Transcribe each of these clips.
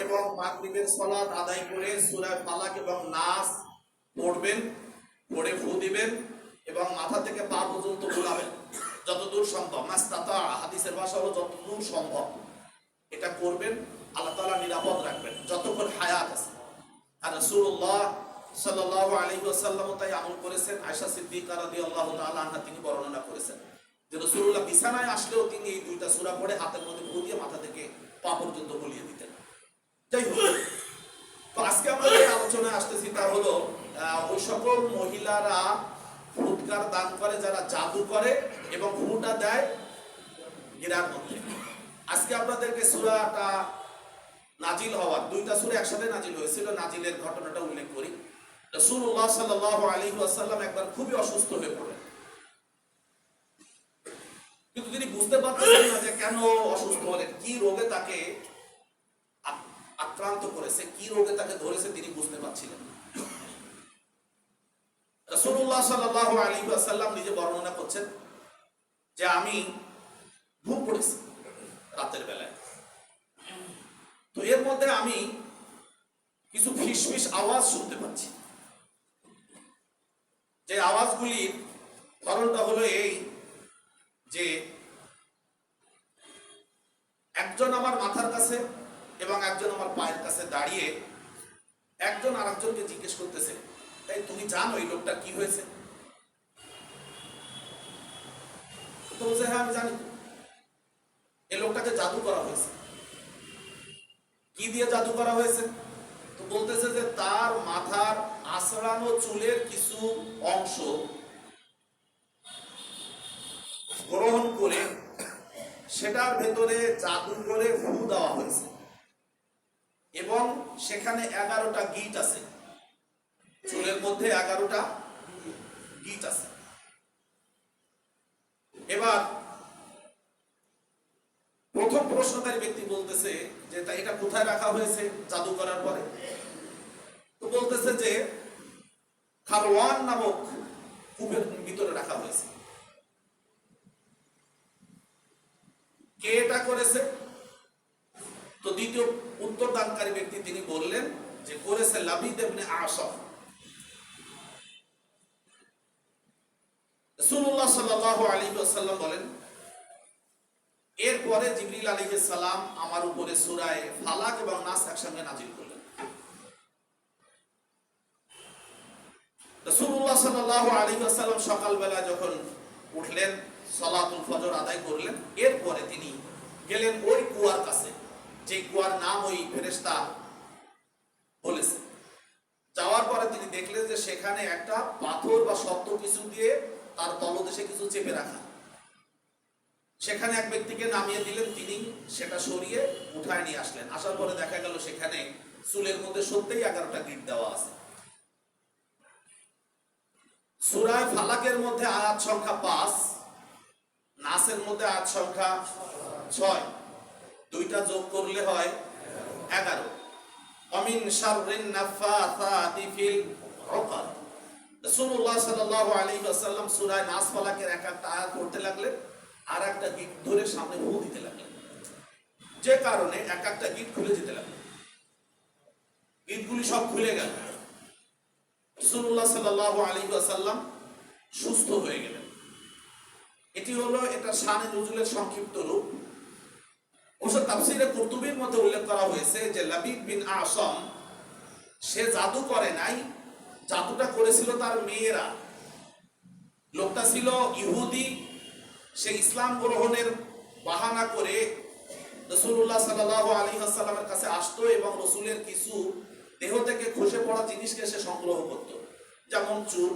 এবং মাগরিবের সালাত আদায় করে সূরা ফালাক এবং নাস পড়বেন, পড়ে ফু দিবেন এবং মাথা থেকে পা পর্যন্ত বুলাবেন যতদূর সম্ভব। মাস্তাতা, হাদিসের ভাষা হলো যতদূর সম্ভব এটা করবেন। আল্লাহ তাআলা নিরাপদ রাখবেন যতক্ষণ হায়াত আছে। আর রাসূলুল্লাহ সাল্লাল্লাহু আলাইহি ওয়াসাল্লাম তাই আমল করেছেন। আয়েশা সিদ্দিকা রাদিয়াল্লাহু তাআলা আনহা তিনি বর্ণনা করেছেন যে রাসূলুল্লাহ বিছানায় আসলেও তিনি এই দুইটা সূরা পড়ে হাতের মধ্যে ফু দিয়ে মাথা থেকে পা পর্যন্ত বুলিয়ে দিতেন। যাই হোক, তো আজকে আমরা যে আলোচনায় আসতেছি তা হলো ওই সকল মহিলারা ফুৎকার দান করে যারা জাদু করে এবং ফুটা দেয় গিরার মধ্যে। আজকে আপনাদেরকে সূরাটা নাজিল হওয়ার, দুইটা সূরা একসাথে নাজিল হয়েছিল, নাজিলের ঘটনাটা উল্লেখ করি। রাসূলুল্লাহ সাল্লাল্লাহু আলাইহি ওয়াসাল্লাম একবার খুবই অসুস্থ হয়ে পড়লেন, কিন্তু তিনি বুঝতে পারতেছেন না যে কেন অসুস্থ হলেন, কি রোগে তাকে আক্রান্ত করেছে, কি রোগে তাকে ধরেছে তিনি বুঝতে পারছিলেন না। রাসূলুল্লাহ সাল্লাল্লাহু আলাইহি ওয়াসাল্লাম নিজে বর্ণনা করছেন যে আমি ঘুম পড়েছি রাতের বেলায়, তো এর মধ্যে আমি কিছু ফিসফিস আওয়াজ শুনতে পাচ্ছি। যে আওয়াজগুলির ধরনটা হলো এই যে একজন আমার মাথার কাছে এবং একজন আমার পায়ের কাছে দাঁড়িয়ে একজন আরেকজনকে জিজ্ঞেস করতেছে, তাই তুমি জানো এই লোকটা কি হয়েছে? তো বলছে, হ্যাঁ আমি জানি, এই লোকটাকে জাদু করা হয়েছে। কি দিয়ে জাদু করা হয়েছে? তো বলতেছে যে তার মাথার আঁচড়ানো চুলের কিছু অংশ গ্রহণ করে সেটার ভেতরে জাদু করে ফু দেওয়া হয়েছে এবং সেখানে 11টা গিট আছে, চুলের মধ্যে 11টা গিট আছে। এবার প্রথম প্রশ্নকারী ব্যক্তি বলতেছে যে তা এটা কোথায় রাখা হয়েছে জাদু করার পরে? তো বলতেছে যে খারওয়ান নামক কূপের ভিতরে রাখা হয়েছে। কে এটা করেছে? তো দ্বিতীয় উত্তরদানকারী ব্যক্তি তিনি বললেন যে করেছে লাবিদ ইবনে আসাম। রাসূলুল্লাহ সাল্লাল্লাহু আলাইহি ওয়াসাল্লাম বলেন, এরপরে জিবরিল আলাইহিস সালাম আমার উপরে সূরা ফালাক এবং নাস একসঙ্গে নাজিল করলেন। রাসূলুল্লাহ সাল্লাল্লাহু আলাইহি ওয়াসাল্লাম সকালবেলা যখন উঠলেন, সালাতুল ফজর আদায় করলেন, এরপরে তিনি গেলেন ওই কুয়ার কাছে, যে কুয়ার নাম ওই ফেরেশতা বলেছে। যাওয়ার পরে তিনি দেখলেন যে সেখানে একটা পাথর বা শক্ত কিছু দিয়ে তার তলদেশে কিছু চেপে রাখা। সেখানে এক ব্যক্তিকে নামিয়ে দিলেন, তিনি সেটা সরিয়ে উঠায় নিয়ে আসলেন। আসার পরে দেখা গেল সেখানে চুলের মধ্যে সত্যিই 11টা গিট দেওয়া আছে। সূরা ফালাকের মধ্যে আয়াত সংখ্যা 5, নাসের মধ্যে আয়াত সংখ্যা 6, দুইটা যোগ করলে হয় 11। অমিন শাররিন নাফাসাতি ফিল উকাদ। রাসূলুল্লাহ সাল্লাল্লাহু আলাইহি ওয়াসাল্লাম সূরা নাস ফালাকের এক একটা আয়াত পড়তে লাগলেন আর একটা গিট ধরে সামনে ফু দিতে লাগলেন, যে কারণে এক একটা গিট খুলে যেতে লাগলো। গিটগুলি সব খুলে গেল। রাসূলুল্লাহ সাল্লাল্লাহু আলাইহি ওয়াসাল্লাম সুস্থ হয়ে গেলেন। এটি হলো এটা শানে নুজুলের সংক্ষিপ্ত রূপ। অবশ্য তাফসীরে কুরতুবীর মধ্যে উল্লেখ করা হয়েছে যে লাবিদ বিন আসাম সে জাদু করে নাই, জাদুটা করেছিল তার মেয়েরা। লোকটা ছিল ইহুদি, সে ইসলাম গ্রহণের বাহানা করে রাসূলুল্লাহ সাল্লাল্লাহু আলাইহি ওয়াসাল্লামের কাছে আসতো এবং রাসূলের কিছু দেহ থেকে খসে পড়া জিনিসকে সে সংগ্রহ করত, যেমন চুল,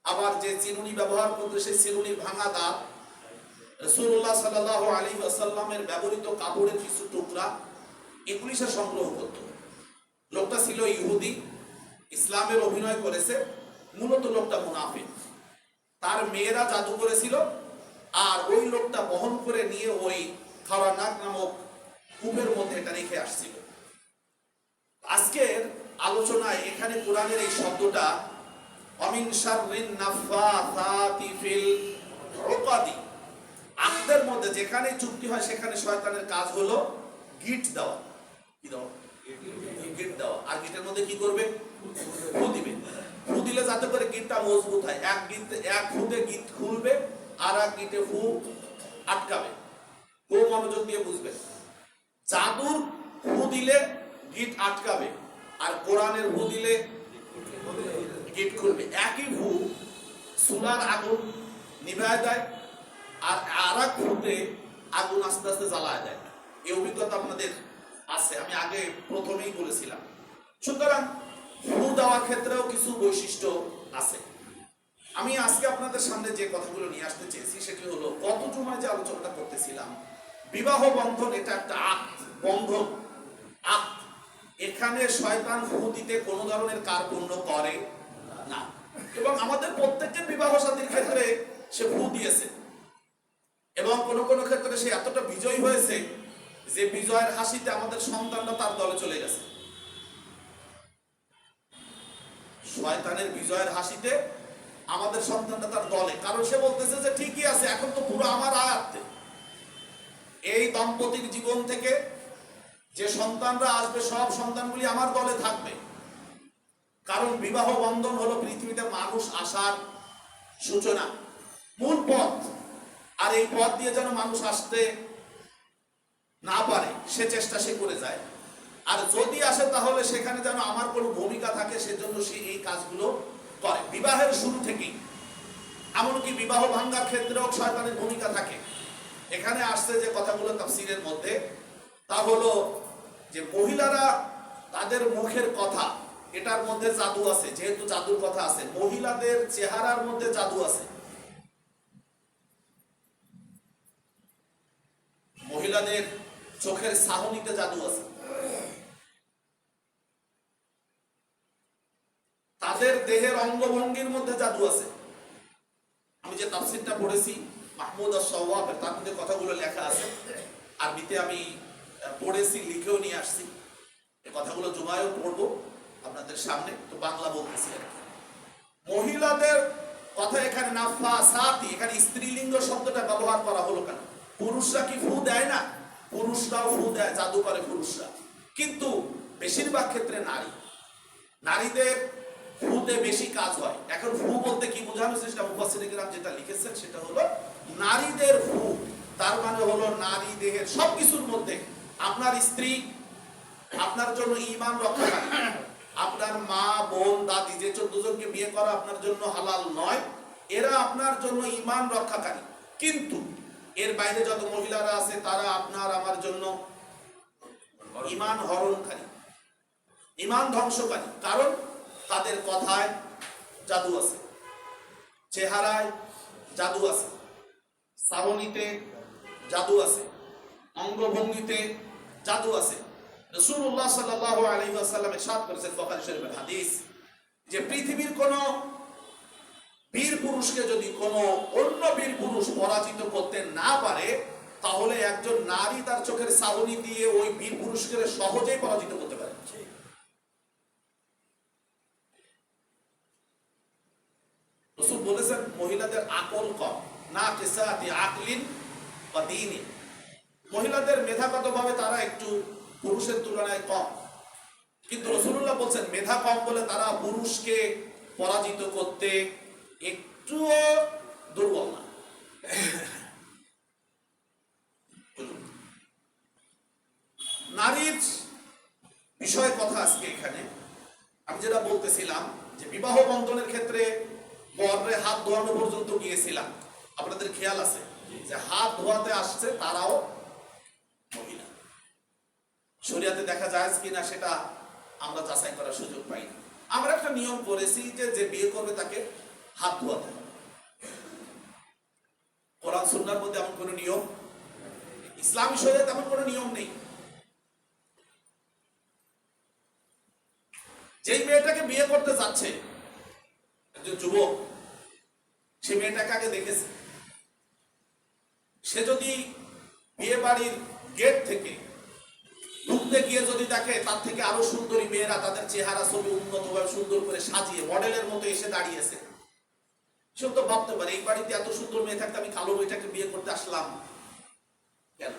আবার যে চিরুনি ব্যবহার করতো সেই চিরুনির ভাঙা দাঁত, রাসূলুল্লাহ সাল্লাল্লাহু আলাইহি ওয়াসাল্লামের ব্যবহৃত কাপড়ের কিছু টুকরা, এগুলি সে সংগ্রহ করত। লোকটা ছিল ইহুদি, ইসলামের অভিনয় করেছে, মূলত লোকটা মুনাফিক। তার মেয়েরা জাদু করেছিল আর ওই লোকটা বহন করে নিয়ে ওই খাওয়ানাক নামক কূপের মধ্যে এটা রেখে আসছিল। আজকের আলোচনায় এখানে কোরআনের এই শব্দটা অমিন শাররিন নাফাসাতি ফিল উকাদি, আকদের মধ্যে যেখানে চুক্তি হয় সেখানে শয়তানের কাজ হলো গিট দেওয়া। কি দাও? গিট দাও। আর গিটের মধ্যে কি করবে? ফু দিবে। ফু দিলে যাতে করে গিটটা মজবুত হয়। এক ফুতে গিট খুলবে, আর এক গিটে ফু আটকাবে। খুব মনোযোগ দিয়ে বুঝবে। জাদুর ফু দিলে গিট আটকাবে, আর কোরআনের ফু দিলে গিট খুলবে। একই ফু চুলার আগুন নিভায় দেয়, আর আরেক ফুতে আগুন আস্তে আস্তে জ্বালায় দেয়। এই অভিজ্ঞতা আপনাদের আছে, আমি আগে প্রথমেই বলেছিলাম। সুতরাং ফু দেওয়ার ক্ষেত্রেও কিছু বৈশিষ্ট্য আছে। আমি আজকে আপনাদের সামনে যে কথাগুলো নিয়ে আসতে চেয়েছি সেটি হলো, গত জুমায় যে আলোচনাটা করতেছিলাম, বিবাহ বন্ধন এটা একটা আক্ত, বন্ধন, আক্ত। এখানে শয়তান ফু দিতে কোনো ধরনের কার্পণ্য করে না, এবং আমাদের প্রত্যেকের বিবাহ সাথীর ক্ষেত্রে সে ফু দিয়েছে, এবং কোনো কোনো ক্ষেত্রে সে এতটা বিজয়ী হয়েছে যে বিজয়ের হাসিতে আমাদের সন্তানরা তার দলে চলে গেছে। শয়তানের বিজয়ের হাসিতে আমাদের সন্তানরা তার দলে, কারণ সে বলতেছে যে ঠিকই আছে, এখন তো পুরো আমার আয়ত্তে। এই দম্পতির জীবন থেকে যে সন্তানরা আসবে, সব সন্তানগুলি আমার দলে থাকবে। কারণ বিবাহ বন্ধন হলো পৃথিবীতে মানুষ আসার সূচনা, মূল পথ। আর এই পথ দিয়ে যেন মানুষ আসতে না পারে সে চেষ্টা সে করে যায়। আর যদি আসে তাহলে সেখানে যেন আমার কোনো ভূমিকা থাকে, সেজন্য সে এই কাজগুলো করে বিবাহের শুরু থেকেই। এমনকি বিবাহ ভাঙ্গার ক্ষেত্রেও শয়তানের ভূমিকা থাকে। এখানে আসছে যে কথাগুলো তাফসীরের মধ্যে, তা হলো যে মহিলারা তাদের মুখের কথা, এটার মধ্যে জাদু আছে। যেহেতু জাদুর কথা আছে, মহিলাদের চেহারার মধ্যে জাদু আছে। মহিলাদের চোখের চাহনিতে জাদু আছে। তাদের দেহের অঙ্গভঙ্গির মধ্যে জাদু আছে। আমি যে তাফসীরটা পড়েছি মাহমুদ আশ-শাওয়াবের, তার মধ্যে কথাগুলো লেখা আছে। আরবিতে আমি পড়েছি, লিখেও নিয়ে আসছি। এই কথাগুলো জুমায়ও পড়বো আপনাদের সামনে, তো বাংলা বলতেছি আর কি। মহিলাদের কথা এখানে নাফাসাতি, এখানে স্ত্রীলিঙ্গ শব্দটা ব্যবহার করা হলো কেন? পুরুষরা কি ফু দেয় না? পুরুষরাও ফু দেয়, জাদু করে পুরুষরা, কিন্তু বেশিরভাগ ক্ষেত্রে নারীদের ফুতে বেশি কাজ হয়। এখন ফু বলতে কি বোঝানো হচ্ছে, সেটা মুফাসসিরিন কিরাম যেটা লিখেছেন সেটা হলো নারীদের ফু। তার মানে হলো নারী দেহের সবকিছুর মধ্যে, আপনার স্ত্রী আপনার জন্য ঈমান রক্ষাকারী, আপনার মা, বোন, দাদি, যে 14 জনকে বিয়ে করা আপনার জন্য হালাল নয়, এরা আপনার জন্য ঈমান রক্ষাকারী। কিন্তু এর বাইরে যত মহিলারা আছে তারা আপনার আমার জন্য ঈমান হরণকারী, ঈমান ধ্বংসকারী। কারণ তাদের কথায় জাদু আছে, চেহারায় জাদু আছে, চাহনিতে জাদু আছে, অঙ্গভঙ্গিতে জাদু আছে। রাসূলুল্লাহ সাল্লাল্লাহু আলাইহি ওয়াসাল্লাম ইরশাদ করেছেন, বুখারী শরীফের হাদিস, যে পৃথিবীর কোন বীর পুরুষকে যদি কোন অন্য বীর পুরুষ পরাজিত করতে না পারে, তাহলে একজন নারী তার চোখের চাহনি দিয়ে ওই বীর পুরুষকে সহজেই পরাজিত করতে পারে। রাসূল বলেছেন মহিলাদের আকল কম, না কিসাতি আকলিন ওয়া দীনি। মহিলাদের মেধাগতভাবে তারা একটু পুরুষের তুলনায় কম, কিন্তু রাসূলুল্লাহ বলছেন মেধা কম বলে তারা পুরুষকে পরাজিত করতে একটুও দুর্বল না। নারীর বিষয়ে কথা আজকে এখানে আমি যেটা বলতেছিলাম, যে বিবাহ বন্ধনের ক্ষেত্রে বরের হাত ধোয়ানো পর্যন্ত গিয়েছিলাম। আপনাদের খেয়াল আছে যে হাত ধোয়াতে আসছে তারাও মহিলা। শরিয়াতে দেখা যায় কিনা সেটা আমরা যাচাই করার সুযোগ পাই। আমরা একটা নিয়ম করেছি যে যে বিয়ে করবে তাকে হাত ধোয়াতে হবে। কোরআন সুন্নাহর মধ্যে এমন কোনো নিয়ম, ইসলামী শরিয়াতে এমন কোনো নিয়ম নেই। যেই মেয়েটাকে বিয়ে করতে যাচ্ছে একজন যুবক, সে মেয়েটাকে আগে দেখেছে। সে যদি বিয়ে বাড়ির গেট থেকে ঢুকতে গিয়ে যদি দেখে তার থেকে আরো সুন্দরী মেয়েরা তাদের চেহারা ছবি উন্নতভাবে সুন্দর করে সাজিয়ে মডেলের মতো এসে দাঁড়িয়েছে, সে তো ভাবতে পারে এই বাড়িতে এত সুন্দর মেয়ে থাকতে আমি কালো মেয়েটাকে বিয়ে করতে আসলাম কেন?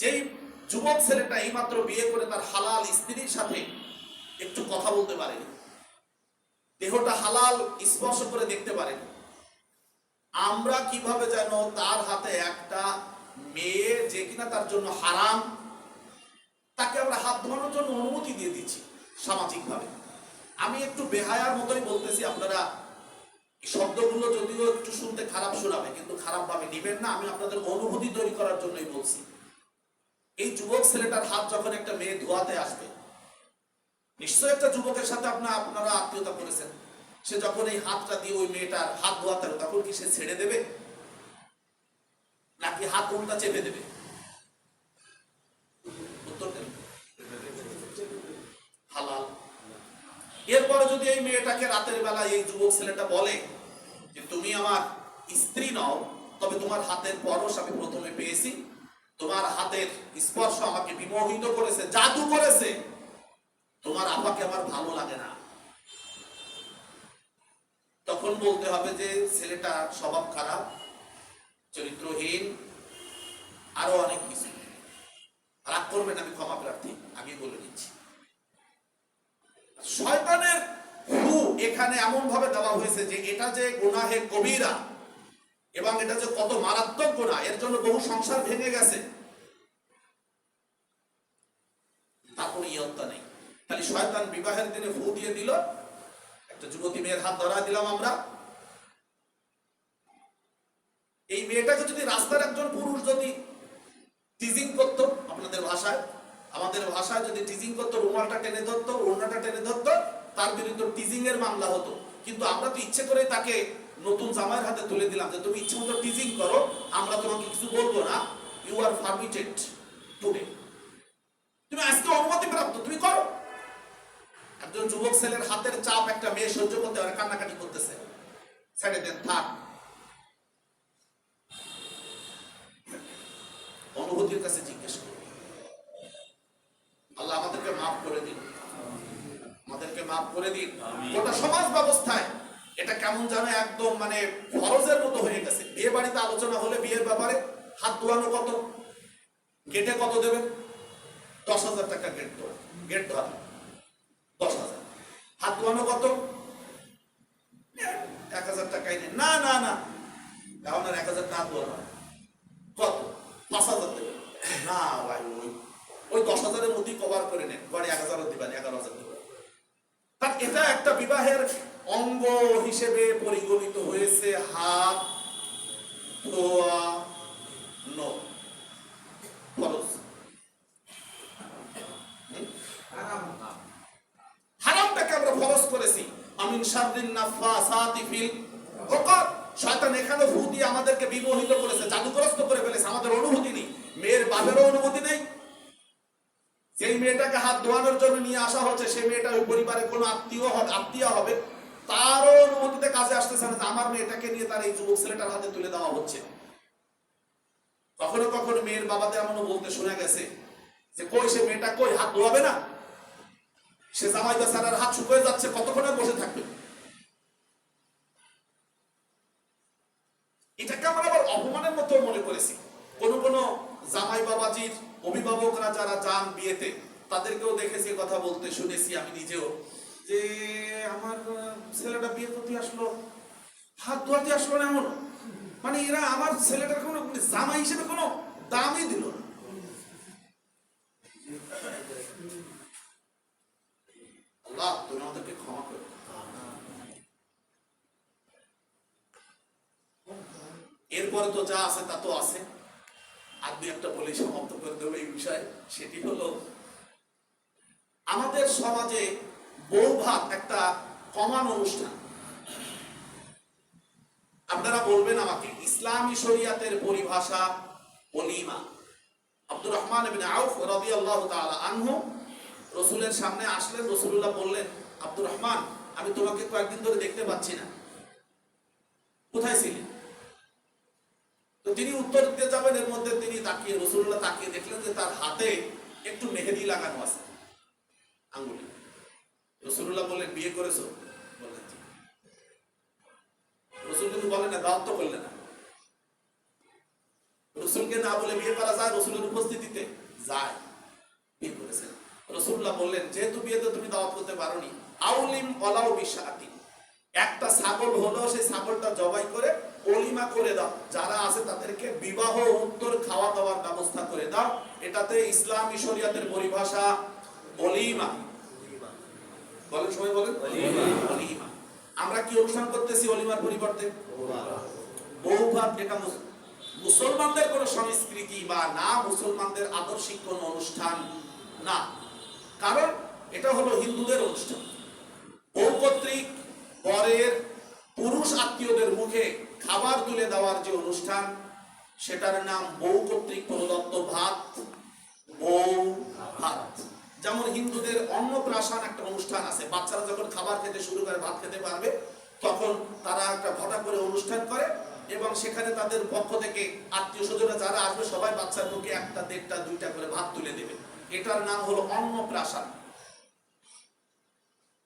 যেই যুবক ছেলেটা এইমাত্র বিয়ে করে তার হালাল স্ত্রীর সাথে একটু কথা বলতে পারেনি, দেহটা হালাল স্পর্শ করে দেখতে পারেনি, আমরা কিভাবে যেন তার হাতে একটা মেয়ে যে কিনা তার জন্য হারাম, তাকে আমরা হাত ধোয়ানোর জন্য অনুমতি দিয়ে দিচ্ছি সামাজিকভাবে। আমি একটু বেহায়ার মতোই বলতেছি, আপনারা শব্দগুলো যদিও একটু শুনতে খারাপ শোনাবে, কিন্তু খারাপ ভাবে নিবেন না, আমি আপনাদের অনুভূতি তৈরি করার জন্যই বলছি। এই যুবক ছেলেটার হাত যখন একটা মেয়ে ধোয়াতে আসবে, নিশ্চয় একটা যুবকের সাথে আপনারা আত্মীয়তা করেছেন, সে যখন এই হাতটা দিয়ে ওই মেয়েটার হাত ধোয়াতে হবে, তখন কি সে ছেড়ে দেবে নাকি হাত উল্টা চেপে দেবে? উত্তর দেন হালাল। এরপরে যদি এই মেয়েটাকে রাতের বেলা এই যুবক ছেলেটা বলে যে তুমি আমার স্ত্রী নও, তবে তোমার হাতের পরশ আমি প্রথমে পেয়েছি, তোমার হাতের স্পর্শ আমাকে বিমোহিত করেছে, জাদু করেছে, তোমার আপাকে আমার ভালো লাগে না, তখন বলতে হবে যে ছেলেটা স্বভাব খারাপ, চরিত্রহীন, আরো অনেক কিছু। রাগ করবেন, আমি ক্ষমা প্রার্থী, আগে বলে দিচ্ছি। শয়তানের হু এখানে এমন ভাবে দেওয়া হয়েছে যে এটা যে গুনাহে কবিরা এবং এটা যে কত মারাত্মক গুনাহ, এর জন্য বহু সংসার ভেঙে গেছে, তার কোনো ইয়ত্তা নেই। খালি শয়তান বিবাহের দিনে ফু দিয়ে দিল, একটা যুবতী মেয়ের হাত ধরা দিলাম আমরা। এই মেয়েটাকে যদি রাস্তার একজন পুরুষ যদি টিজিং করতো, আপনাদের ভাষায়, আমাদের ভাষায় যদি টিজিং করতো, রুমালটা টেনে ধরতো, ওড়নাটা টেনে ধরতো, তার বিরুদ্ধে টিজিং এর মামলা হতো। কিন্তু আমরা তো ইচ্ছে করে তাকে নতুন জামাইয়ের হাতে তুলে দিলাম যে তুমি ইচ্ছে মতো টিজিং করো, আমরা তোমাকে কিছু বলবো না, ইউ আর পারমিটেড টুডে, তুমি আজকে অনুমতি প্রাপ্ত, তুমি করো। একজন যুবক ছেলের হাতের চাপ একটা মেয়ে সহ্য করতে পারে, কান্নাকাটি করতেছে, ছেড়ে দেন, থাক। অনুভূতির কাছে জিজ্ঞেস করুন। আল্লাহ আমাদেরকে মাফ করে দিন, আমাদেরকে মাফ করে দিন। গোটা সমাজ ব্যবস্থায় এটা কেমন জানে একদম মানে ফরজের মতো হয়ে গেছে। বিয়ে বাড়িতে আলোচনা হলে বিয়ের ব্যাপারে হাত ধোয়ানো কত, গেটে কত দেবেন? 10,000 টাকা গেট ধোয়া, গেট ধোয়া 10,000। হাত ধোয়ানো কত? 1,000 টাকাই নেই। না না না, এখন আর 1,000 টাকা ধোয়া কত? 5,000 দেবেন। না ভাই, ওই 10,000-এর মধ্যেই কভার করে নেন, পরে 1,000 দিবেন, 11,000 দেবেন। তার এটা একটা বিবাহের অঙ্গ হিসেবে পরিগণিত হয়েছে হাত ধোয়ানো, ফরজ। হারামটাকে আমরা ফরজ করেছি। আমিন শাররিন নাফাসাতি ফিল উকাদ, শয়তান এখানে ফু দিয়ে আমাদেরকে বিমোহিত করেছে, জাদুগ্রস্ত করে ফেলেছে, আমাদের অনুভূতি নেই, মেয়ের বাপেরও অনুভূতি নেই। যেই মেয়েটাকে হাত ধোয়ানোর জন্য নিয়ে আসা হচ্ছে, সেই মেয়েটা ওই পরিবারের কোনো আত্মীয় হবে, তারও অনুমতিতে কাজে আসতেছে না, আমার মেয়েটাকে নিয়ে তার এই যুবক ছেলেটার হাতে তুলে দেওয়া হচ্ছে। কখনো কখনো মেয়ের বাবাদের এমনও বলতে শোনা গেছে যে কই সে মেয়েটা, কই হাত ধোয়াবে না, সে জামাই বেচারার হাত শুকিয়ে যাচ্ছে, কতক্ষণে বসে থাকবে। এটাকে আমরা আবার অপমানের মতো মনে করেছি। কোন কোন জামাই বাবাজির অভিভাবকরা যারা যান বিয়েতে, তাদেরকেও দেখেছি কথা বলতে শুনেছি আমি নিজেও, যে আমার ছেলেটা বিয়ে করতে আসলো, হাত ধোয়াতে আসলো না, এমন মানে এরা আমার ছেলেটার কোনো জামাই হিসেবে কোনো দামই দিল না। আল্লাহ তুমি আমাদেরকে ক্ষমা করো। এরপরে তো যা আছে তা তো আছে, আর দুই একটা বলে সমাপ্ত করে দেবো এই বিষয়ে। সেটি হলো আমাদের সমাজে বউ ভাত একটা কমন অনুষ্ঠান। আপনারা বলবেন আমাকে ইসলামী শরিয়াতের পরিভাষা ওলিমা। আব্দুর রহমান ইবনে আউফ রাদিয়াল্লাহু তাআলা আনহু রাসূলের সামনে আসলেন, রাসূলুল্লাহ বললেন, আব্দুর রহমান, আমি তোমাকে কয়েকদিন ধরে দেখতে পাচ্ছি না, কোথায় ছিলে? তো তিনি উত্তর দিতে যাবেন, এর মধ্যে তিনি তাকিয়ে, রাসূলুল্লাহ তাকিয়ে দেখলেন যে তার হাতে একটু মেহেদি লাগানো আছে আঙ্গুলে। রাসূলুল্লাহ বললেন, বিয়ে করেছো? বললেন জি। রাসূল কিন্তু বলেন না, দাওয়াত তো করলেন না। রসুলকে না বলে বিয়ে করা যায়? রসুলের উপস্থিতিতে যায়, বিয়ে করেছেন। রসুল্লাহ বললেন, যেহেতু বিয়েতে তুমি দাওয়াত করতে পারোনি, আউলিম ওয়ালাউ বিশাতি, একটা ছাগল হলো, সেই ছাগলটা জবাই করে অলিমা করে দাও, যারা আছে তাদেরকে বিবাহ উত্তর খাওয়া দাওয়ার ব্যবস্থা করে দাও। এটাতে ইসলামী শরিয়াতের পরিভাষা অলিমা। বলেন, সবাই বলেন অলিমা। আমরা কি অনুষ্ঠান করতেছি অলিমার পরিবর্তে? বউ ভাত। এটা মুসলমানদের কোন সংস্কৃতি বা না, মুসলমানদের আদর্শিক কোন অনুষ্ঠান না, কারণ এটা হলো হিন্দুদের অনুষ্ঠান। বউ কর্তৃক পরের পুরুষ আত্মীয়দের মুখে খাবার তুলে দেওয়ার যে অনুষ্ঠান, সেটার নাম বউ কর্তৃক প্রদত্ত ভাত, বউ ভাত। যেমন হিন্দুদের অন্নপ্রাশন একটা অনুষ্ঠান আছে, বাচ্চারা যখন খাবার খেতে শুরু করে, ভাত খেতে পারবে, তখন তারা একটা ঘটা করে অনুষ্ঠান করে এবং সেখানে তাদের পক্ষ থেকে আত্মীয় স্বজনরা যারা আসবে সবাই বাচ্চার মুখে একটা, দেড়টা, দুইটা করে ভাত তুলে দেবে। এটার নাম হলো অন্নপ্রাশন।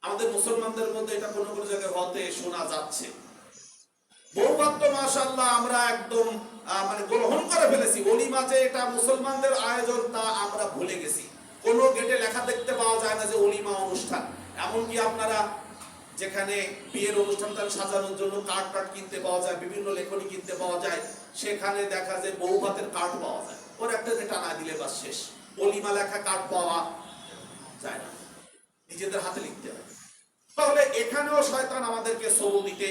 আমাদের মুসলমানদের মধ্যে এটা কোনো কোনো জায়গায় হতে শোনা যাচ্ছে। বউ ভাত তো মাশাআল্লাহ আমরা একদম মানে গ্রহণ করে ফেলেছি। অলিমা যে এটা মুসলমানদের আয়োজন তা আমরা ভুলে গেছি। কোনো গেটে লেখা দেখতে পাওয়া যায় না যে অলিমা অনুষ্ঠান। এমনকি আপনারা যেখানে বিয়ের অনুষ্ঠানটা সাজানোর জন্য কার্ড কিনতে পাওয়া যায়, বিভিন্ন লেখনী কিনতে পাওয়া যায়, সেখানে দেখা যায় বউ ভাতের কার্ড পাওয়া যায়, ওর একটা টানা দিলে বাস শেষ। অলিমা লেখা কার্ড পাওয়া যায় না, নিজেদের হাতে লিখতে হয়। তাহলে এখানেও শয়তান আমাদেরকে সবল দিতে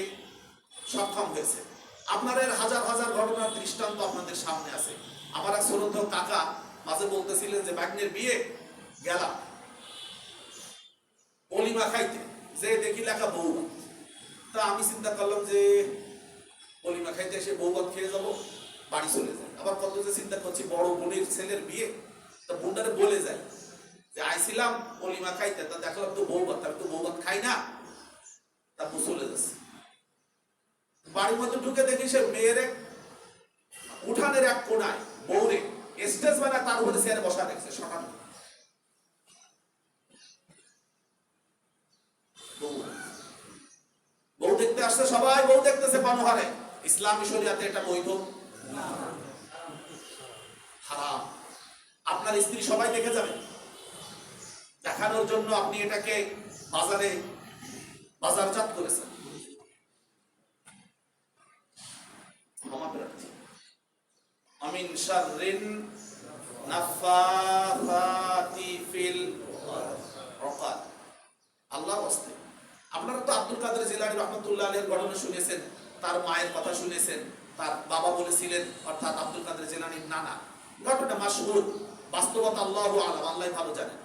সক্ষম হয়েছে। আপনাদের হাজার হাজার ঘটনার দৃষ্টান্ত আপনাদের সামনে আছে। আমার এক শ্রদ্ধেয় কাকা মাঝে বলতেছিলেন যে বাগনের বিয়ে গেলাম অলিমা খাইতে, যে দেখি লেখা বউ ভাত। তা আমি চিন্তা করলাম যে অলিমা খাইতে এসে বউ ভাত খেয়ে যাবো, বাড়ি চলে যায়। আবার কত যে চিন্তা করছি, বড় বোনের ছেলের বিয়ে, তা বোনটারে বলে যায় যে আইছিলাম অলিমা খাইতে, তা দেখলাম তো বউ ভাত, আমি তো বউ ভাত খাই না, তারপর চলে যাচ্ছে। বাড়ির মধ্যে ঢুকে দেখি সে মেয়ের উঠানের এক কোনায় বউরে স্টেজ বানায় তার উপরে চেয়ারে বসা রেখেছে সকালে। বউ দেখতে আসছে সবাই, বউ দেখতেছে পানোহারে। ইসলামী শরিয়াতে এটা বৈধ, হারাম। আপনার স্ত্রী সবাই দেখে যাবে, দেখানোর জন্য আপনি এটাকে বাজারে বাজারজাত করেছেন। আমিন শাররিন নাফাসাতি ফিল উকাদ। আল্লাহর ওয়াস্তে। আপনারা তো আব্দুল কাদের জিলানী রাহমাতুল্লাহ আলাইহির ঘটনা শুনেছেন, তার মায়ের কথা শুনেছেন, তার বাবা বলেছিলেন, অর্থাৎ আব্দুল কাদের জিলানীর নানা। ঘটনা মাশহুর, বাস্তবতা আল্লাহু আলাম, আল্লাহ ভালো জানেন।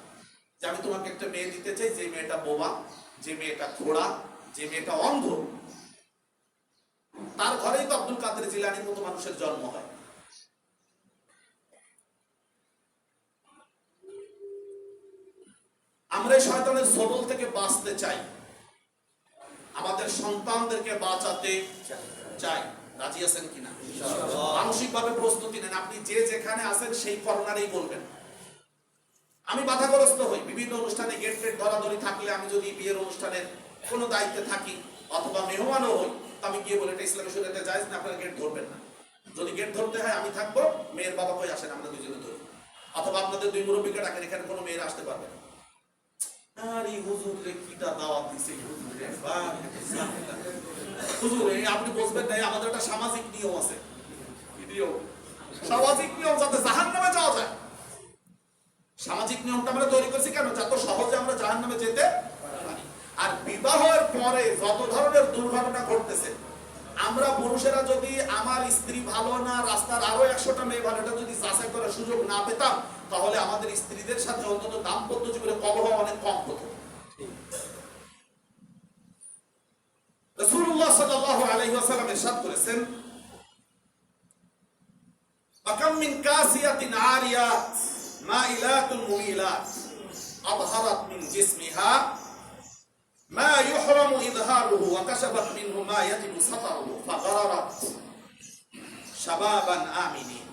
যে আমি তোমাকে একটা মেয়ে দিতে চাই, যে মেয়েটা বোবা, যে মেয়েটা খোড়া, যে মেয়েটা অন্ধ। তার ঘরেই তো আব্দুল কাদের জিলানীর মতো মানুষের জন্ম হয়। আমরা এই শয়তানের সবল থেকে বাঁচতে চাই, আমাদের সন্তানদেরকে বাঁচাতে চাই। রাজি আছেন কিনা? মানসিকভাবে প্রস্তুতি নেন। আপনি যে যেখানে আছেন সেই কর্নারেই বলবেন। আমি বাধাগ্রস্ত হই বিভিন্ন অনুষ্ঠানে, গেট টেট ধরাধরি থাকলে, আমি যদি বিয়ের অনুষ্ঠানের কোনো দায়িত্বে থাকি অথবা মেহমানও হই, আমি গিয়ে বলে এটা ইসলামী শরীয়তে জায়েজ না, আপনারা গেট ধরবেন না। যদি গেট ধরতে হয় আমি থাকবো, মেয়ের বাবা কই আসেন, আমরা দুজনে ধরি, অথবা আপনাদের দুই মুরব্বীকে ডাকেন, এখানে কোনো মেয়েরা আসতে পারবে না। আরে হুজুর রে কিটা দাওয়াত দিছে, হুজুর রে হুজুর আপনি বুঝবেন না, আমাদের একটা সামাজিক নিয়ম আছে। সামাজিক নিয়ম যাতে জাহান্নামে যাওয়া যায়। সামাজিক নিয়মটা আমরা তৈরি করছি কেন? যাতে সহজে আমরা জাহান্নামে যেতে পারি। আর বিবাহের পরে যত ধরনের দুর্ঘটনা ঘটতেছে, আমরা পুরুষেরা যদি আমার স্ত্রী ভালো না, রাস্তার আরো 100টা মেয়ে ভালো, এটা যদি যাচাই করার সুযোগ না পেতাম, তাহলে আমাদের স্ত্রীদের সাথে অন্তত দাম্পত্য জীবনে কলহ অনেক কম হতো। রাসূলুল্লাহ সাল্লাল্লাহু আলাইহি ওয়াসাল্লাম ইরশাদ করেছেন, আকাম মিন কাসিয়াতিন আরিয়াত মাইলাতুন মুমিলাত আবহারাত মিন জিসমিহা মা ইহরামু ইযহারুহু ওয়া কাশাফাত মিনহু মা ইয়াজিবু সাতারুহু ফাগারারাত শাবাবান আমিনিন।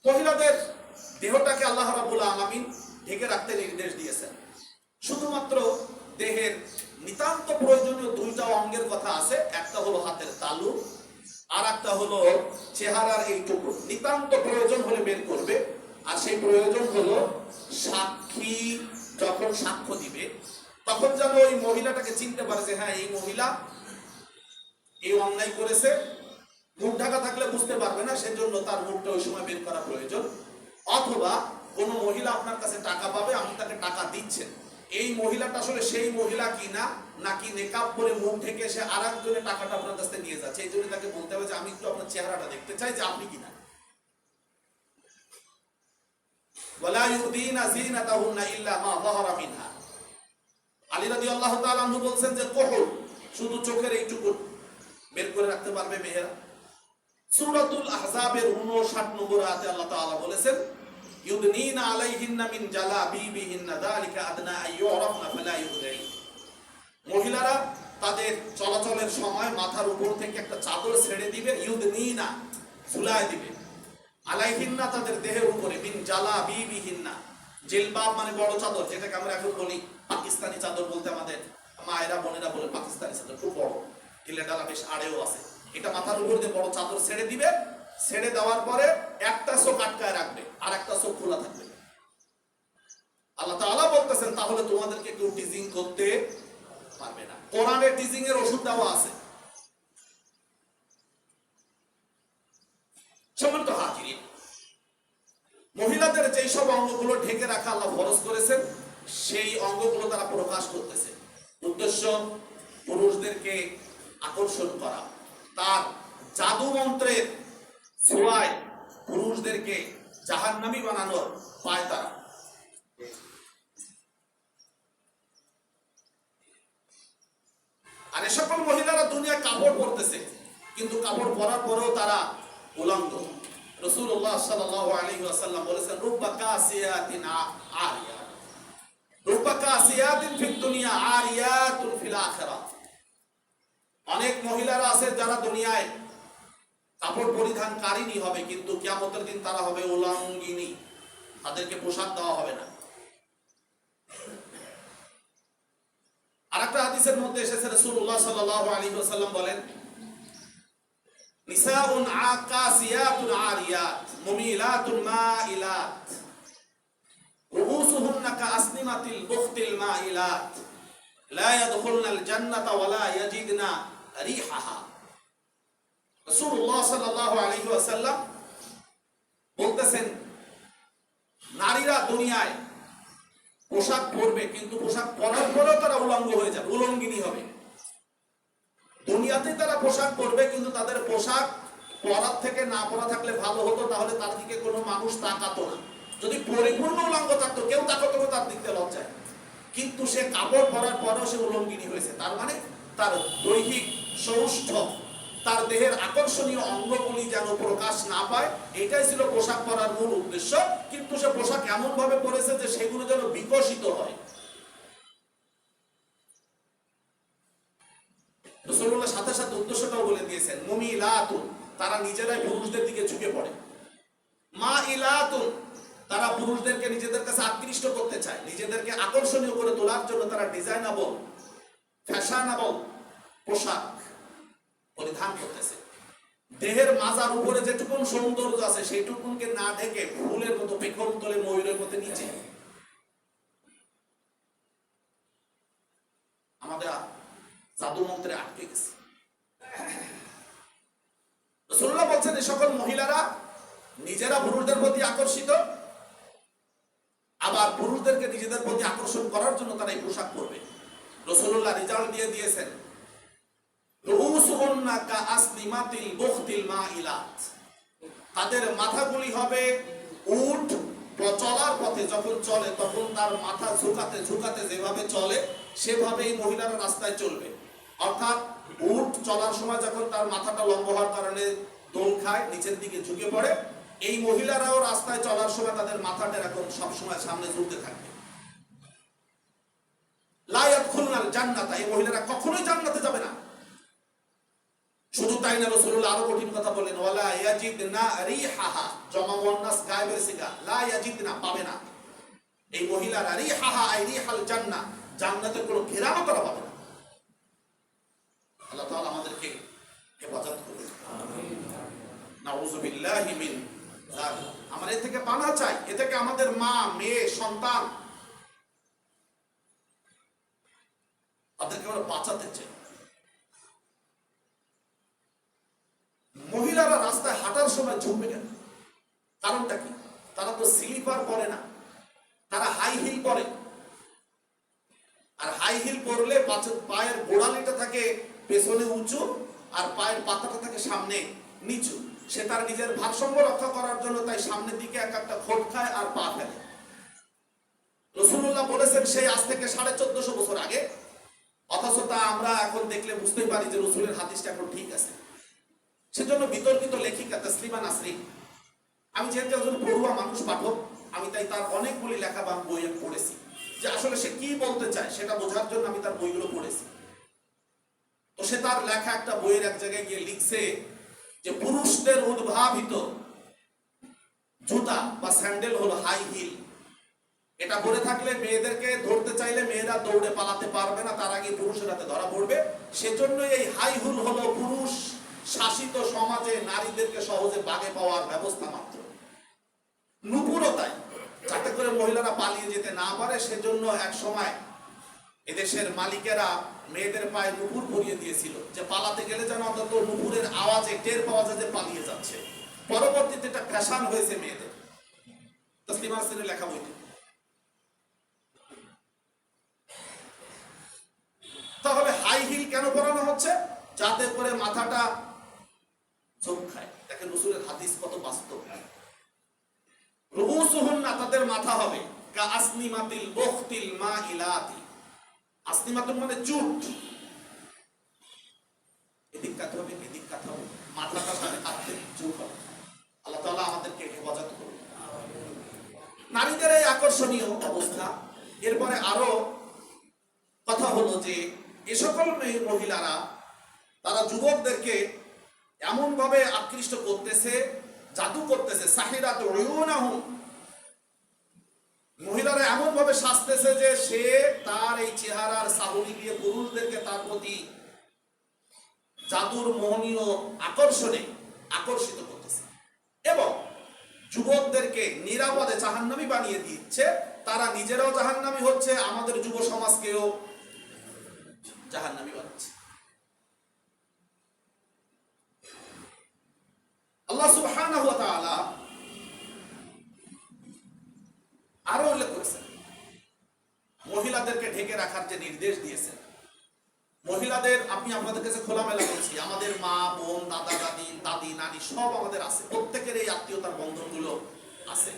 মহিলাদের দেহটাকে আল্লাহ রাব্বুল আলামিন ঢেকে রাখতে নির্দেশ দিয়েছেন। শুধুমাত্র দেহের নিতান্ত প্রয়োজনীয় দুইটা অঙ্গের কথা আছে, একটা হলো হাতের তালু, আর একটা হলো চেহারার এইটুকু, নিতান্ত প্রয়োজন হলে বের করবে। আর সেই প্রয়োজন হলো সাক্ষী যখন সাক্ষ্য দিবে তখন যেন ওই মহিলাটাকে চিনতে পারে যে হ্যাঁ এই মহিলা এই অন্যায় করেছে। মুখ ঢাকা থাকলে বুঝতে পারবে না, সেজন্য তার মুখটা ওই সময় বের করা প্রয়োজন। অথবা কোন মহিলা আপনার কাছে টাকা পাবে, আপনি তাকে টাকা দিচ্ছেন, এই মহিলাটা আসলে সেই মহিলা কিনা নাকি নেকাব করে মুখ ঢেকে সে আর একজনের টাকাটা আপনার কাছে নিয়ে যাচ্ছে, এই জন্য তাকে বলতে হবে যে আমি একটু আপনার চেহারাটা দেখতে চাই যে আপনি কিনা। ওয়ালা ইউদিনা যিনাতাহুন্না ইল্লা মা যাহারা মিনহা। আলী রাদিয়াল্লাহু তাআলা আনহু বলছেন যে কুহুল, শুধু চোখের এইটুকু বের করে রাখতে পারবে মেয়েরা। সূরাতুল আহজাবের 59 নম্বর আয়াতে আল্লাহ তাআলা বলেছেন ইউদনিনা আলাইহিন্না মিন জালাবিবিহিন্না যালিকা আদনা আইয়ুরাফনা ফালা ইউযাইন। মহিলারা তাদের চলাচলের সময় মাথার উপর থেকে একটা চাদর ছেড়ে দিবে, ইউদনিনা ঝুলায় দিবে, আলাইহিন্না তাদের দেহের উপরে, মিন জালাবিবিহিন্না, জিলবাব মানে বড় চাদর, যেটাকে আমরা এখন বলি পাকিস্তানি চাদর বলতে আমাদের মায়েরা বোনেরা বলে পাকিস্তানি চাদর, খুব বড়, ঢিলে ডালা বেশ আড়েও আছে। এটা মাথার উপর দিয়ে বড় চাদর ছেড়ে দিবে, ছেড়ে দেওয়ার পরে একটা চোখ আটকায় রাখবে আর একটা চোখ খোলা থাকবে। আল্লাহ তাআলা বলতেছেন তাহলে তোমাদেরকে কেউ টিজিং করতে পারবে না। কোরআনে টিজিং এর ওষুধ দেওয়া আছে। সম্মানিত হাজিরিন, মহিলাদের যেই সব অঙ্গগুলো ঢেকে রাখা আল্লাহ ফরজ করেছেন সেই অঙ্গগুলো তারা প্রকাশ করতেছে। উদ্দেশ্য পুরুষদেরকে আকর্ষণ করা, তার জাদু মন্ত্রের ছোঁয়ায় পুরুষদেরকে জাহান্নামী বানানোর পায় তারা। আর এ সকল মহিলারা দুনিয়া কাপড় পরতেছে, কিন্তু কাপড় পরার পরেও তারা উলঙ্গ। রাসূলুল্লাহ সাল্লাল্লাহু আলাইহি ওয়াসাল্লাম বলেছেন রুব্বা কাসিয়াতিন আরিয়াত, রুব্বা কাসিয়াতিন ফিদ দুনিয়া আরিয়াতুন ফিল আখিরাহ। অনেক মহিলারা আছে যারা দুনিয়ায় কাপড় পরিধানকারিনী হবে, কিন্তু কিয়ামতের দিন তারা হবে উলঙ্গিনী, তাদেরকে পোশাক দেওয়া হবে না। আরেকটা হাদিসের মধ্যে এসেছে রাসূলুল্লাহ সাল্লাল্লাহু আলাইহি ওয়াসাল্লাম বলেন নিসাউন আকাসিয়াতুন আরিয়াত মুমিলাতুন মাইলাত রুউসুহুন্না কাআসনিমাতিল বুখতিল মাইলাত লা ইয়াদখুলনাল জান্নাতা ওয়া লা ইয়াজিদনা রিহাহা। রাসূলুল্লাহ সাল্লাল্লাহু আলাইহি ওয়াসাল্লাম বলতেছেন নারীরা দুনিয়ায় পোশাক পরবে, কিন্তু পোশাক পরার পরেও তারা উলঙ্গ হয়ে যাবে, উলঙ্গিনী হবে। দুনিয়াতে তারা পোশাক পরবে, কিন্তু তাদের পোশাক পরার থেকে না পরা থাকলে ভালো হতো, তাহলে তার দিকে কোনো মানুষ তাকাতো না। যদি পরিপূর্ণ উলঙ্গ থাকতো কেউ তাকাতো না তার দিকে লজ্জায়, কিন্তু সে কাপড় পরার পরেও সে উলঙ্গিনী হয়েছে। তার মানে তার দৈহিক সৌষ্ঠব, তার দেহের আকর্ষণীয় অঙ্গগুলি যেন প্রকাশ না পায়, এটাই ছিল পোশাক পরার মূল উদ্দেশ্য। কিন্তু সে পোশাক এমন ভাবে পরেছে যে সেগুলো যেন বিকশিত হয়। রাসূলুল্লাহ সাথে সাথে উদ্দেশ্যটাও বলে দিয়েছেন মুমিলাতুন, তারা নিজেরাই পুরুষদের দিকে ঝুঁকে পড়ে, মাইলাতুন, তারা পুরুষদেরকে নিজেদের কাছে আকৃষ্ট করতে চায়, নিজেদেরকে আকর্ষণীয় করে তোলার জন্য তারা ডিজাইনেবল ফ্যাশনেবল পোশাক পরিধান করতেছে। দেহের মাজার উপরে যেটুকুন সৌন্দর্য আছে সেইটুকুনকে না ঢেকে ফুলের মতো পেখম তোলে ময়ূরের মতো নিচে। আমাদের জাদু মন্ত্রে আটকে গেছে। রাসূলুল্লাহ বলছেন এই সকল মহিলারা নিজেরা পুরুষদের প্রতি আকর্ষিত, আবার পুরুষদেরকে নিজেদের প্রতি আকর্ষণ করার জন্য তারা এই পোশাক পরবে। রাসূলুল্লাহ রেজাল্ট দিয়ে দিয়েছেন রুউসুহুন্না কাআসনিমাতিল বুখতিল মাইলাত, তাদের মাথাগুলি হবে উট চলার পথে যখন চলে তখন তার মাথা ঝুঁকাতে ঝুঁকাতে যেভাবে চলে সেভাবেই মহিলারা রাস্তায় চলবে। অর্থাৎ উট চলার সময় যখন তার মাথাটা লম্বা হওয়ার কারণে দোল খায়, নিচের দিকে ঝুঁকে পড়ে, এই মহিলারাও রাস্তায় চলার সময় তাদের মাথাটা এরকম সবসময় সামনে ঝুঁকতে থাকবে। লা ইয়াদখুলনাল জান্নাতা, এই মহিলারা কখনোই জান্নাতে যাবে না। শুধু তাই না, রাসূলুল্লাহ আরো কঠিন কথা বলেন ওয়ালা ইয়াজিদনা রিহাহা, জমা মুয়ান্নাস গায়েবের সিগা, লা ইয়াজিদনা, পাবে না। এই মহিলারা রিহাহা আই রিহাল জান্নাহ, জান্নাতের কোনো ঘেরানো করা পাবে না। আল্লাহ তাআলা আমাদেরকে হেফাজত করুন। আমিন। নাউযুবিল্লাহি মিন যালিক। আমরা এ থেকে পানা চাই, এ থেকে আমাদের মা, মেয়ে, সন্তান তাদেরকে আমরা বাঁচাতে চাই। মহিলারা রাস্তায় হাঁটার সময় ঝুঁকবে কেন? কারণটা কি? তারা তো স্লিপার পরে না, তারা হাই হিল পরে। আর হাই হিল পরলে পায়ের গোড়ালিটা থাকে পেছনে উঁচু আর পায়ের পাতাটা থাকে সামনে নিচু। সে তার নিজের ভারসাম্য রক্ষা করার জন্য তাই সামনের দিকে এক একটা খোট খায় আর পা ফেলে। রাসূলুল্লাহ বলেছেন সেই আজ থেকে 1450 বছর আগে, অথচ তা আমরা এখন দেখলে বুঝতেই পারি যে রাসূলের হাদিসটা এখন ঠিক আছে। সেজন্য বিতর্কিত লেখিকা তাসলিমা নাসরিন, আমি যেহেতু একজন পড়ুয়া মানুষ, পাঠক, আমি তাই তার অনেকগুলি লেখা বা বই পড়েছি, যে আসলে সে কি বলতে চায় সেটা বোঝার জন্য আমি তার বইগুলো পড়েছি। তো সে তার লেখা একটা বইয়ের এক জায়গায় গিয়ে লিখছে যে পুরুষদের উদ্ভাবিত জুতা বা স্যান্ডেল হলো হাই হিল। এটা পরে থাকলে মেয়েদেরকে ধরতে চাইলে মেয়েরা দৌড়ে পালাতে পারবে না, তার আগে পুরুষের হাতে ধরা পড়বে। সেজন্য এই হাই হিল হলো পুরুষ শাসিত সমাজে নারীদেরকে সহজে বাগে পাওয়ার ব্যবস্থা মাত্র। নুপুরও তাই, যাতে করে মহিলারা পালিয়ে যেতে না পারে। সেজন্য এক সময় এদেশের মালিকেরা মেয়েদের পায়ে নুপুর ভরিয়ে দিয়েছিল, যে পালাতে গেলে যেন অন্তত নুপুরের আওয়াজে টের পাওয়া যায় যে পালিয়ে যাচ্ছে। পরবর্তীতে এটা ফ্যাশন হয়েছে মেয়েদের। তাসলিমা নাসরিনের লেখা বইটি। তাহলে হাই হিল কেন পরানো হচ্ছে? যাতে করে মাথাটা ঝোঁক খায়। দেখেন রাসূলের হাদিস কত বাস্তব। রুউসুহুন্না, তাদের মাথা হবে কা আসনিমাতিল বুখতিল মাইলাতি। আসনিমাতুন মানে চুট, এদিক কাত হবে এদিক কাত হবে, মাথাটা সাথে কাটতে চুট হবে। আল্লাহ তাআলা আমাদেরকে হেফাজত করুন। নারীদের এই আকর্ষণীয় অবস্থা। এরপরে আরো কথা হলো যে এ সকল মহিলারা তারা যুবকদেরকে এমন ভাবে আকৃষ্ট করতেছে, জাদু করতেছে, সাহিরাত উয়ুনাহুম, মহিলারা এমন ভাবে সাজতেছে যে সে তার এই চেহারার সাহুরি দিয়ে পুরুষদেরকে তার প্রতি জাদুর মোহনীয় আকর্ষণে আকর্ষিত করতেছে এবং যুবকদেরকে নিরাপদে জাহান্নামী বানিয়ে দিচ্ছে। তারা নিজেরাও জাহান্নামী হচ্ছে, আমাদের যুব সমাজকেও জাহান্নামী বানাচ্ছে। আল্লাহ সুবহানাহু ওয়া তাআলা আরো উল্লেখ করেছেন মহিলাদেরকে ঢেকে রাখার যে নির্দেশ দিয়েছেন। মহিলাদের আমি আপনাদের কাছে খোলামেলা বলছি, আমাদের মা, বোন, দাদা, দাদি, দাদি, নানি সব আমাদের আছে, প্রত্যেকের এই আত্মীয়তার বন্ধনগুলো আছে।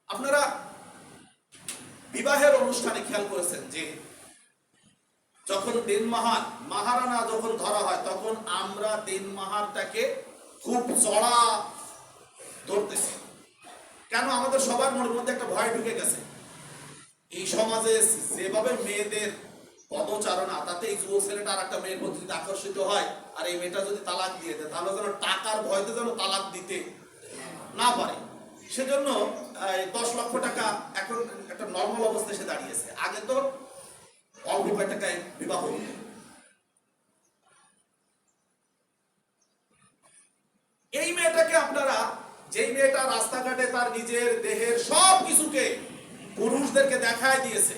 আপনারা বিবাহের অনুষ্ঠানে খেয়াল করেছেন যে যখন দেনমাহার মাহারানা যখন ধরা হয় তখন আমরা দেনমাহারটাকে খুব চড়া ধরতেছি। কেন? আমাদের সবার মনের মধ্যে একটা ভয় ঢুকে গেছে। এই সমাজে যেভাবে মেয়েদের পদচারণা, তাতে এই যুব ছেলেটা আর একটা মেয়ের প্রতি আকর্ষিত হয়, আর এই মেয়েটা যদি তালাক দিয়ে দেয় তাহলে যেন টাকার ভয়তে যেন তালাক দিতে না পারে। সেজন্য 10 লক্ষ টাকা এখন একটা নর্মাল অবস্থায় এসে দাঁড়িয়েছে। আগে তো অল্প টাকায় বিবাহ। এই মেয়েটাকে আপনারা, যেই মেয়েটা রাস্তাঘাটে তার নিজের দেহের সব কিছুকে পুরুষদেরকে দেখায় দিয়েছে,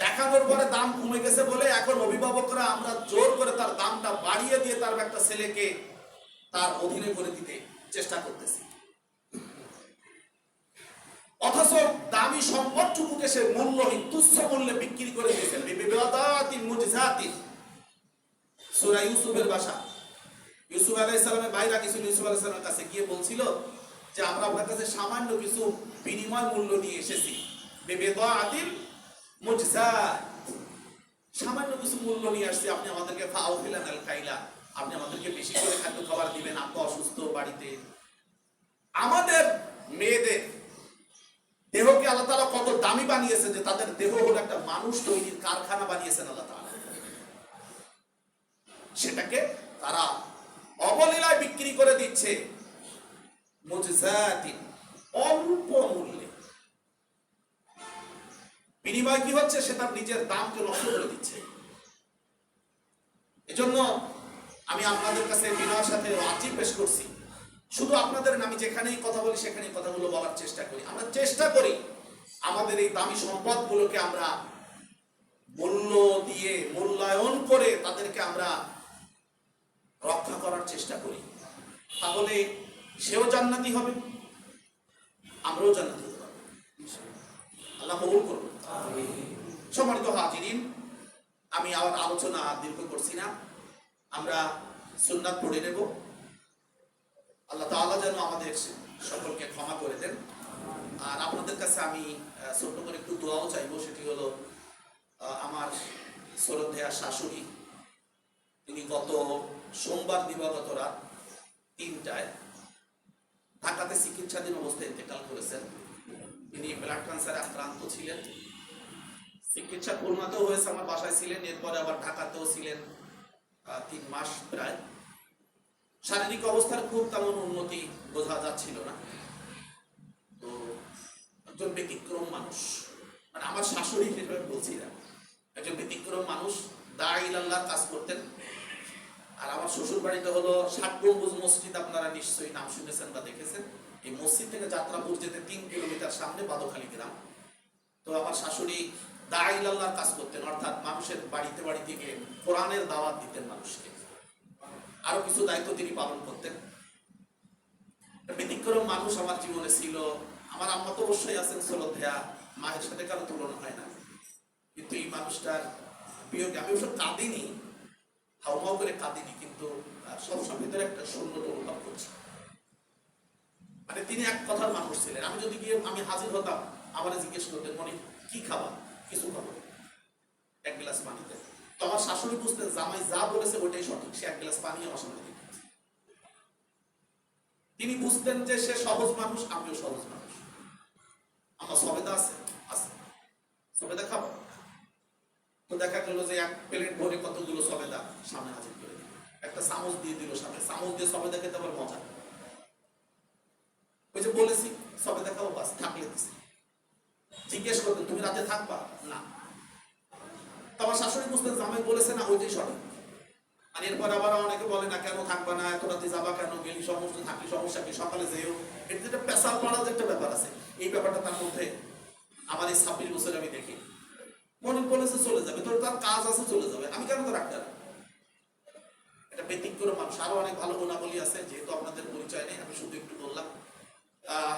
দেখানোর পরে দাম কমে গেছে বলে এখন অভিভাবকরা আমরা জোর করে তার দামটা বাড়িয়ে দিয়ে তার একটা ছেলেকে তার অধীনে করে দিতে চেষ্টা করতেছি। অথচ দামি সম্পদটুকুকে সে মূল্যহীন তুচ্ছ মূল্যে বিক্রি করে দিয়েছেন। সূরা ইউসুফের ভাষা, ইউসুফ আলাইহিস সালামের ভাইরা কিছু ইউসুফ আলাইহিস সালামের কাছে গিয়ে বলছিল যে আমরা আপনার কাছে সামান্য কিছু বিনিময় মূল্য নিয়ে এসেছি। বিবিদাতিল মুজজাত, সামান্য কিছু মূল্য নিয়ে আসছি, আপনি আমাদেরকে ফাউফিলান আল কাইলা, আপনি আমাদেরকে বেশি করে খাদ্য খাবার দিবেন, আপনি অসুস্থ বাড়িতে। আমাদের মেয়েদের দেহকে আল্লাহ তাআলা কত দামি বানিয়েছে যে তাদের দেহ হলো একটা মানুষ তৈরির কারখানা বানিয়েছেন আল্লাহ তাআলা। সেটাকে তারা অবলীলায় বিক্রি করে দিচ্ছে মুজজাতিন, অল্প মূল্যে। বিনিময় কি হচ্ছে? সে তার নিজের দামকে নষ্ট করে দিচ্ছে। এজন্য আমি আপনাদের কাছে বিনয়ের সাথে আর্জি পেশ করছি, শুধু আপনাদের আমি যেখানেই কথা বলি সেখানেই কথাগুলো বলার চেষ্টা করি। আমরা চেষ্টা করি আমাদের এই দামি সম্পদগুলোকে আমরা মূল্য দিয়ে মূল্যায়ন করে তাদেরকে আমরা রক্ষা করার চেষ্টা করি, তাহলে সেও জান্নাতি হবে, আমরাও জান্নাতি হতে পারবো। আল্লাহ কবুল করুন। সম্মানিত হাজিরিন, আমি আমার আলোচনা দীর্ঘ করছি না, আমরা সুন্নাত পড়ে নেব। আল্লাহ তাআলা যেন আমাদের সকলকে ক্ষমা করে দেন। আর আপনাদের কাছে আমি ছোট্ট করে একটু দোয়াও চাইবো, সেটি হলো আমার শ্রদ্ধেয়া শাশুড়ি, তিনি গত সোমবার দিবাগত রাত 3টায় ঢাকাতে চিকিৎসাধীন অবস্থায় ইন্তেকাল করেছেন। তিনি ব্লাড ক্যান্সারে আক্রান্ত ছিলেন, চিকিৎসা খুলনাতেও হয়েছে, আমার বাসায় ছিলেন, এরপরে আবার ঢাকাতেও ছিলেন 3 মাস প্রায়। শারীরিক অবস্থার খুব তেমন উন্নতি বোঝা যাচ্ছিল না। তো একজন ব্যতিক্রম মানুষ, মানে আমার শাশুড়ি হিসেবে বলছি না, একজন ব্যতিক্রম মানুষ, দাঈ ইলাল্লাহর কাজ করতেন। আর আমার শ্বশুর বাড়িটা হলো 60 গম্বুজ মসজিদ, আপনারা নিশ্চয়ই নাম শুনেছেন বা দেখেছেন। এই মসজিদ থেকে যাত্রাপুর যেতে 3 কিলোমিটার সামনে বাদখালী গ্রাম। তো আমার শাশুড়ি দাঈ ইলাল্লাহর কাজ করতেন, অর্থাৎ মানুষের বাড়িতে বাড়িতে গিয়ে কোরআনের দাওয়াত দিতেন মানুষকে। আরো কিছু দায়িত্ব তিনি পালন করতেন। ব্যতিক্রম মানুষ আমার জীবনে ছিল। আমার আম্মা তো অবশ্যই আছেন শ্রদ্ধেয়া, মায়ের সাথে কারো তুলনা হয় না, কিন্তু এই মানুষটার বিয়োগে আমি অবশ্য কাঁদিনি, হাউমাউ করে কাঁদিনি, কিন্তু সবসময় ভিতরে একটা শূন্যতা অনুভব করছি। মানে তিনি এক কথার মানুষ ছিলেন। আমি যদি গিয়ে আমি হাজির হতাম, আমার জিজ্ঞেস করতেন, মনে কি খাবা? কিছু খাবো, 1 গ্লাস পানি দেন। তো আমার শাশুড়ি বুঝতেন জামাই যা বলেছে ওইটাই সঠিক, সে 1 গ্লাস পানি আমার সামনে দিতেন। তিনি বুঝতেন যে সে সহজ মানুষ, আমিও সহজ মানুষ। আমার সবেদা আছে, সবেদা খাবো। তো দেখা গেল যে 1 প্লেট ভরে কতগুলো সবেদা সামনে হাজির করে দিল, একটা চামচ দিয়ে দিল সামনে, চামচ দিয়ে সবেদা খেতে আবার মজা। ওই যে বলেছি সবেদা খাবো, বাস থাকলে দিছি। জিজ্ঞেস করতেন তুমি রাতে থাকবা? না। তো আমার শাশুড়ি বুঝতেন জামাই বলেছে না, ওইটাই সঠিক। আর এরপর আবার অনেকে বলে না কেন থাকবা না, এত রাতে যাবা কেন, গেলি সমস্যা, থাকলি সমস্যা কি, সকালে যেও। এটা যেটা পেশাল পড়ার যে একটা ব্যাপার আছে, এই ব্যাপারটা তার মধ্যে আমার এই 26 বছরে আমি দেখি। মনে বলেছে চলে যাবে, তোর তার কাজ আছে চলে যাবে, আমি কেন তো রাখতে পারি। এটা ব্যতিক্রম মানুষ। আরো অনেক ভালো গুণাবলী আছে, যেহেতু আপনাদের পরিচয় নেই আমি শুধু একটু বললাম।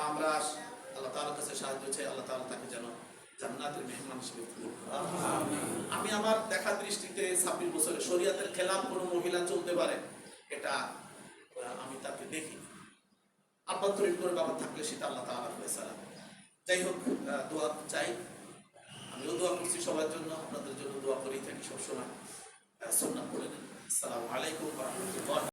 আমরা আল্লাহ তাআলার কাছে সাহায্য চাই, আল্লাহ তাআলা তাকে যেন জান্নাতের মেহমান হিসেবে কবুল করেন। আমি আমার দেখা দৃষ্টিতে 26 বছরে শরীয়তের খেলাফ কোনো মহিলা চলতে পারে এটা আমি তাকে দেখি। আভ্যন্তরীণ করে ব্যাপার থাকলে সেটা আল্লাহ তাআলার ফয়সালা। যাই হোক, দোয়া চাই, আমিও দোয়া করছি সবার জন্য, আপনাদের জন্য দোয়া করেই থাকি সবসময়। সুন্নাত পড়ে নেন। আসসালামু আলাইকুম ওয়া রাহমাতুল্লাহ।